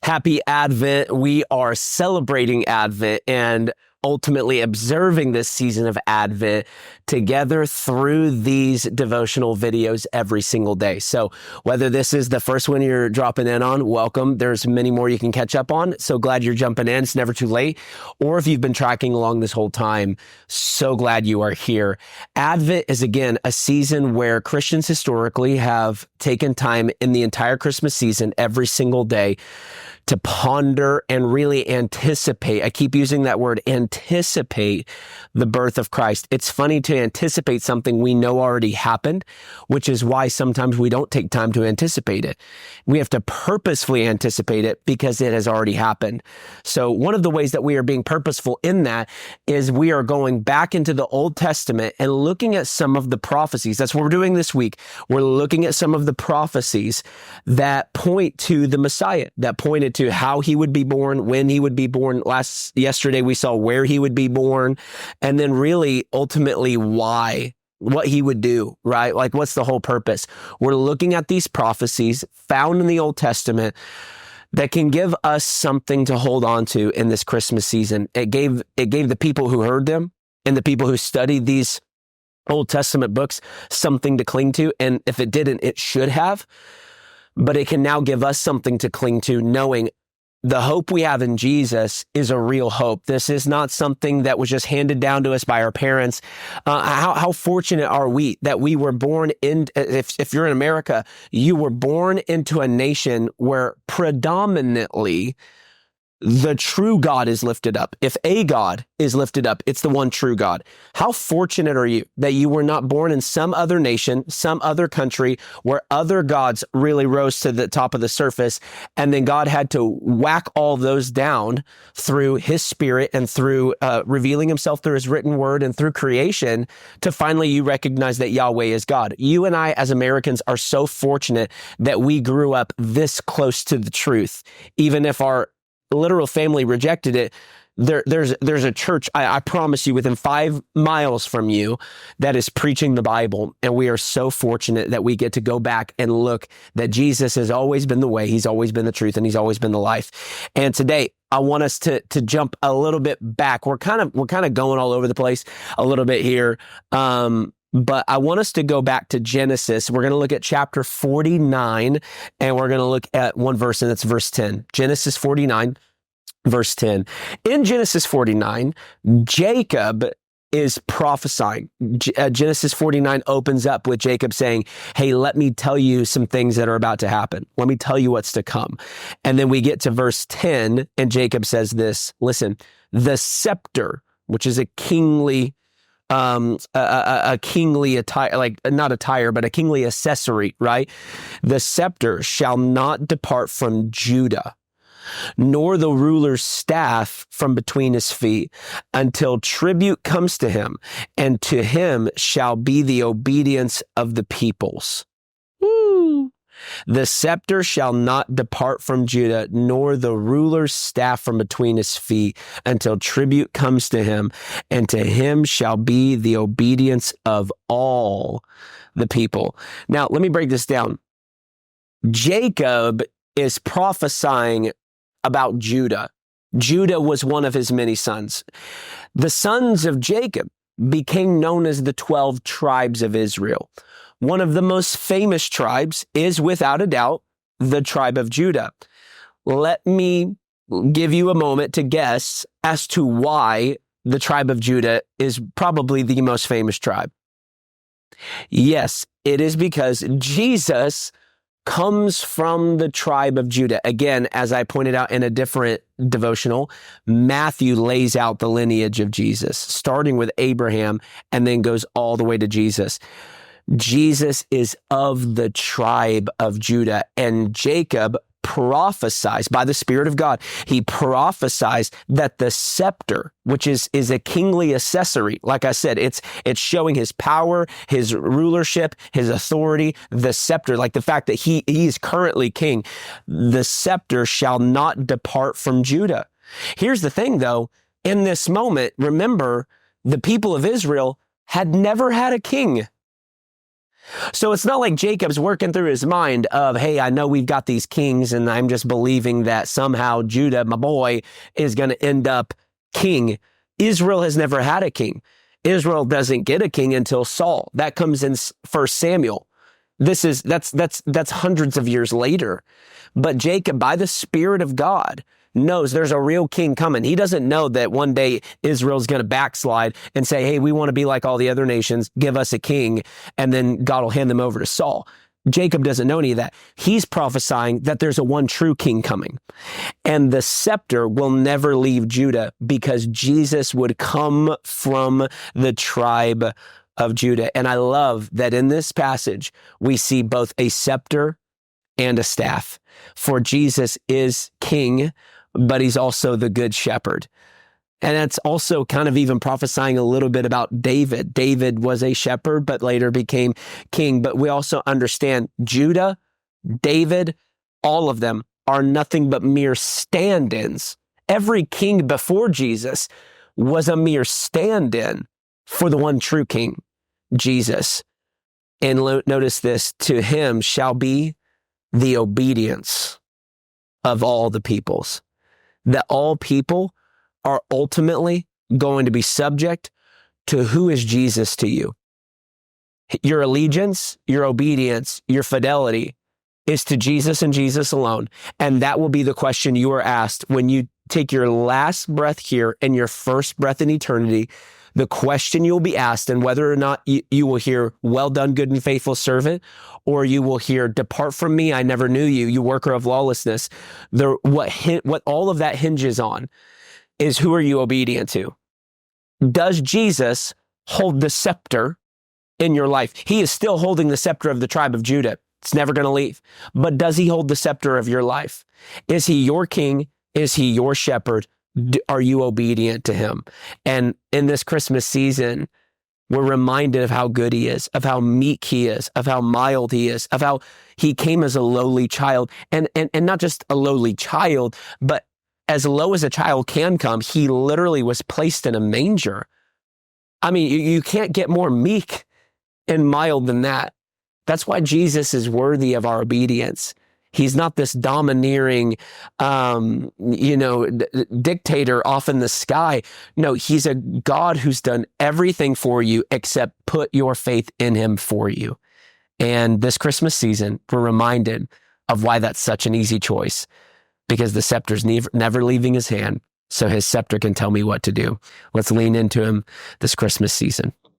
Happy Advent. We are celebrating Advent and ultimately observing this season of Advent together through these devotional videos every single day. So whether this is the first one you're dropping in on, welcome. There's many more you can catch up on. So glad you're jumping in. It's never too late. Or if you've been tracking along this whole time, so glad you are here. Advent is, again, a season where Christians historically have taken time in the entire Christmas season, every single day, to ponder and really anticipate. I keep using that word, anticipate the birth of Christ. It's funny to anticipate something we know already happened, which is why sometimes we don't take time to anticipate it. We have to purposefully anticipate it because it has already happened. So one of the ways that we are being purposeful in that is we are going back into the Old Testament and looking at some of the prophecies. That's what we're doing this week. We're looking at some of the prophecies that point to the Messiah, that pointed to how he would be born, when he would be born. Yesterday we saw where he would be born, and then really ultimately why, what he would do, right? Like, what's the whole purpose? We're looking at these prophecies found in the Old Testament that can give us something to hold on to in this Christmas season. It gave the people who heard them and the people who studied these Old Testament books something to cling to. And if it didn't, it should have. But it can now give us something to cling to, knowing the hope we have in Jesus is a real hope. This is not something that was just handed down to us by our parents. How fortunate are we that we were born in, if you're in America, you were born into a nation where predominantly the true God is lifted up. If a God is lifted up, it's the one true God. How fortunate are you that you were not born in some other nation, some other country where other gods really rose to the top of the surface, and then God had to whack all those down through his spirit and through revealing himself through his written word and through creation to finally you recognize that Yahweh is God. You and I as Americans are so fortunate that we grew up this close to the truth, even if our literal family rejected it. There's a church, I promise you, within 5 miles from you that is preaching the Bible. And we are so fortunate that we get to go back and look that Jesus has always been the way, he's always been the truth, and he's always been the life. And today I want us to jump a little bit back. We're kind of going all over the place a little bit here. But I want us to go back to Genesis. We're going to look at chapter 49, and we're going to look at one verse, and it's verse 10. Genesis 49, verse 10. In Genesis 49, Jacob is prophesying. Genesis 49 opens up with Jacob saying, hey, let me tell you some things that are about to happen. Let me tell you what's to come. And then we get to verse 10, and Jacob says this, listen, the scepter, which is a kingly a kingly attire, like not attire, but a kingly accessory, right? The scepter shall not depart from Judah, nor the ruler's staff from between his feet, until tribute comes to him, and to him shall be the obedience of the peoples. Woo. The scepter shall not depart from Judah, nor the ruler's staff from between his feet, until tribute comes to him, and to him shall be the obedience of all the people. Now, let me break this down. Jacob is prophesying about Judah. Judah was one of his many sons. The sons of Jacob became known as the 12 tribes of Israel. One of the most famous tribes is, without a doubt, the tribe of Judah. Let me give you a moment to guess as to why the tribe of Judah is probably the most famous tribe. Yes, it is because Jesus comes from the tribe of Judah. Again, as I pointed out in a different devotional, Matthew lays out the lineage of Jesus, starting with Abraham and then goes all the way to Jesus. Jesus is of the tribe of Judah, and Jacob prophesies by the Spirit of God. He prophesies that the scepter, which is a kingly accessory, like I said, it's showing his power, his rulership, his authority, the scepter, like the fact that he is currently king. The scepter shall not depart from Judah. Here's the thing, though. In this moment, remember, the people of Israel had never had a king. So it's not like Jacob's working through his mind of, hey, I know we've got these kings and I'm just believing that somehow Judah, my boy, is going to end up king. Israel has never had a king. Israel doesn't get a king until Saul. That comes in 1 Samuel. That's hundreds of years later. But Jacob, by the Spirit of God, knows there's a real king coming. He doesn't know that one day Israel's going to backslide and say, hey, we want to be like all the other nations, give us a king, and then God will hand them over to Saul. Jacob doesn't know any of that. He's prophesying that there's a one true king coming. And the scepter will never leave Judah because Jesus would come from the tribe of Judah. And I love that in this passage, we see both a scepter and a staff. For Jesus is king, but he's also the good shepherd. And that's also kind of even prophesying a little bit about David. David was a shepherd, but later became king. But we also understand Judah, David, all of them are nothing but mere stand-ins. Every king before Jesus was a mere stand-in for the one true king, Jesus. And notice this, to him shall be the obedience of all the peoples. That all people are ultimately going to be subject to who is Jesus to you. Your allegiance, your obedience, your fidelity is to Jesus and Jesus alone. And that will be the question you are asked when you take your last breath here and your first breath in eternity. The question you'll be asked, and whether or not you will hear, well done, good and faithful servant, or you will hear, depart from me, I never knew you, you worker of lawlessness. What all of that hinges on is, who are you obedient to? Does Jesus hold the scepter in your life? He is still holding the scepter of the tribe of Judah. It's never going to leave. But does he hold the scepter of your life? Is he your king? Is he your shepherd? Are you obedient to him? And in this Christmas season, we're reminded of how good he is, of how meek he is, of how mild he is, of how he came as a lowly child, and not just a lowly child, but as low as a child can come. He literally was placed in a manger. I mean, you can't get more meek and mild than that. That's why Jesus is worthy of our obedience. He's not this domineering, dictator off in the sky. No, he's a God who's done everything for you except put your faith in him for you. And this Christmas season, we're reminded of why that's such an easy choice, because the scepter's never leaving his hand, so his scepter can tell me what to do. Let's lean into him this Christmas season.